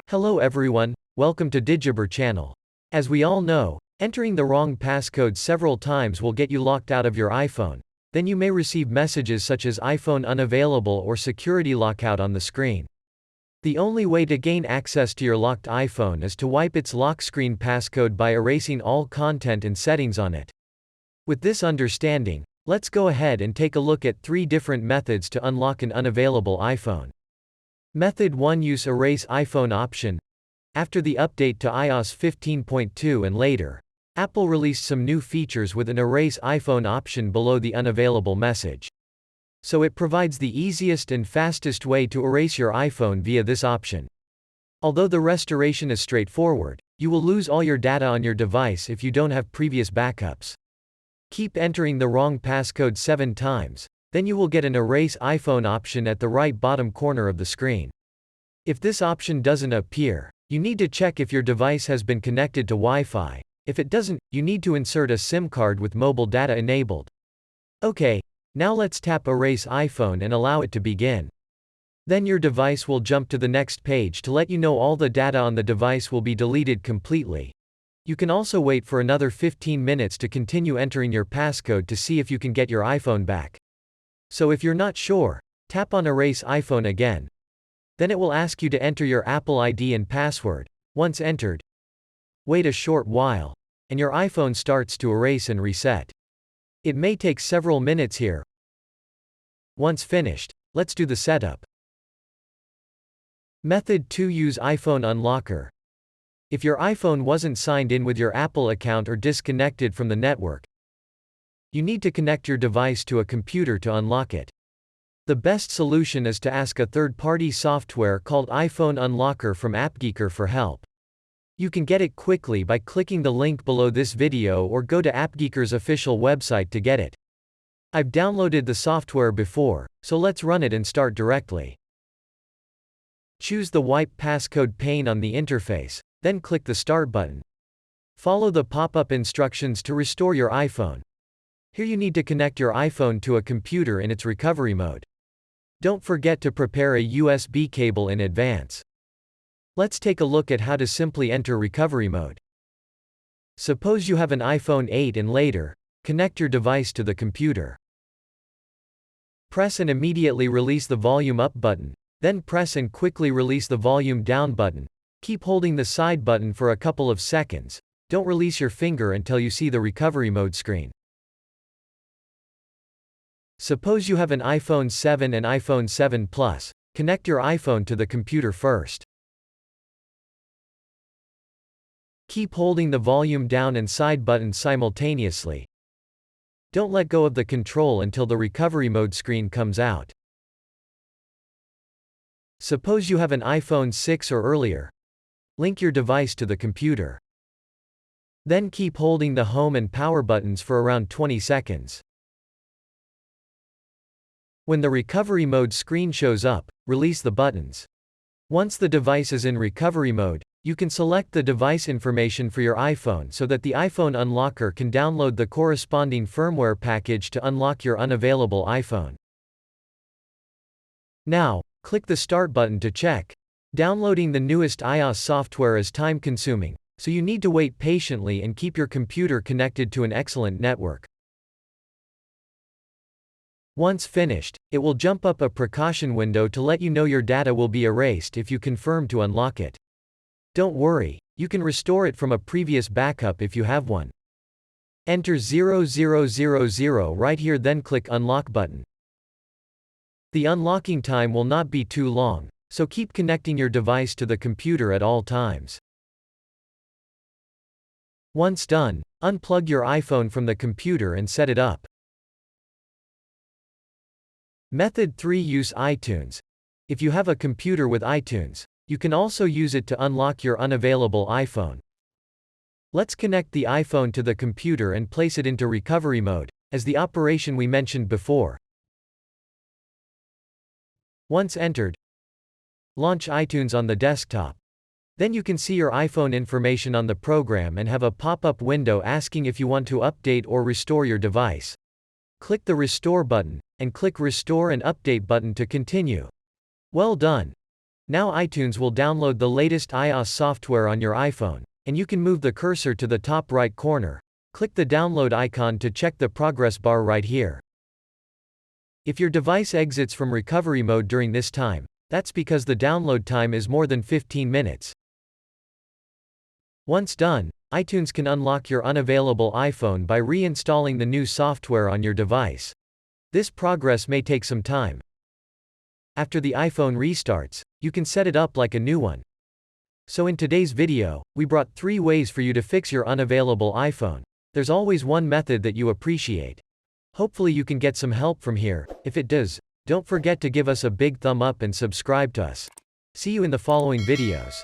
Hello everyone, welcome to Digibur channel. As we all know, entering the wrong passcode several times will get you locked out of your iPhone. Then you may receive messages such as iPhone unavailable or Security Lockout on the screen. The only way to gain access to your locked iPhone is to wipe its lock screen passcode by erasing all content and settings on it. With this understanding, let's go ahead and take a look at 3 different methods to unlock an unavailable iPhone. Method 1. Use Erase iPhone option. After the update to iOS 15.2 and later, Apple released some new features with an Erase iPhone option below the unavailable message. So it provides the easiest and fastest way to erase your iPhone via this option. Although the restoration is straightforward, you will lose all your data on your device if you don't have previous backups. Keep entering the wrong passcode 7 times. Then you will get an Erase iPhone option at the right bottom corner of the screen. If this option doesn't appear, you need to check if your device has been connected to Wi-Fi. If it doesn't, you need to insert a SIM card with mobile data enabled. Okay, now let's tap Erase iPhone and allow it to begin. Then your device will jump to the next page to let you know all the data on the device will be deleted completely. You can also wait for another 15 minutes to continue entering your passcode to see if you can get your iPhone back. So if you're not sure, tap on Erase iPhone again. Then it will ask you to enter your Apple ID and password. Once entered, wait a short while, and your iPhone starts to erase and reset. It may take several minutes here. Once finished, let's do the setup. Method 2. Use iPhone Unlocker. If your iPhone wasn't signed in with your Apple account or disconnected from the network, you need to connect your device to a computer to unlock it. The best solution is to ask a third-party software called iPhone Unlocker from Appgeeker for help. You can get it quickly by clicking the link below this video or go to Appgeeker's official website to get it. I've downloaded the software before, so let's run it and start directly. Choose the Wipe Passcode pane on the interface, then click the Start button. Follow the pop-up instructions to restore your iPhone. Here you need to connect your iPhone to a computer in its recovery mode. Don't forget to prepare a USB cable in advance. Let's take a look at how to simply enter recovery mode. Suppose you have an iPhone 8 and later, connect your device to the computer. Press and immediately release the volume up button, then press and quickly release the volume down button. Keep holding the side button for a couple of seconds. Don't release your finger until you see the recovery mode screen. Suppose you have an iPhone 7 and iPhone 7 Plus, connect your iPhone to the computer first. Keep holding the volume down and side buttons simultaneously. Don't let go of the control until the recovery mode screen comes out. Suppose you have an iPhone 6 or earlier. Link your device to the computer. Then keep holding the home and power buttons for around 20 seconds. When the recovery mode screen shows up, release the buttons. Once the device is in recovery mode, you can select the device information for your iPhone so that the iPhone Unlocker can download the corresponding firmware package to unlock your unavailable iPhone. Now, click the Start button to check. Downloading the newest iOS software is time-consuming, so you need to wait patiently and keep your computer connected to an excellent network. Once finished, it will jump up a precaution window to let you know your data will be erased if you confirm to unlock it. Don't worry, you can restore it from a previous backup if you have one. Enter 0000 right here, then click Unlock button. The unlocking time will not be too long, so keep connecting your device to the computer at all times. Once done, unplug your iPhone from the computer and set it up. Method 3. Use iTunes. If you have a computer with iTunes, you can also use it to unlock your unavailable iPhone. Let's connect the iPhone to the computer and place it into recovery mode, as the operation we mentioned before. Once entered, launch iTunes on the desktop. Then you can see your iPhone information on the program and have a pop-up window asking if you want to update or restore your device. Click the Restore button, and click Restore and Update button to continue. Well done! Now iTunes will download the latest iOS software on your iPhone, and you can move the cursor to the top right corner. Click the download icon to check the progress bar right here. If your device exits from recovery mode during this time, that's because the download time is more than 15 minutes. Once done, iTunes can unlock your unavailable iPhone by reinstalling the new software on your device. This progress may take some time. After the iPhone restarts, you can set it up like a new one. So in today's video, we brought 3 ways for you to fix your unavailable iPhone. There's always one method that you appreciate. Hopefully you can get some help from here. If it does, don't forget to give us a big thumb up and subscribe to us. See you in the following videos.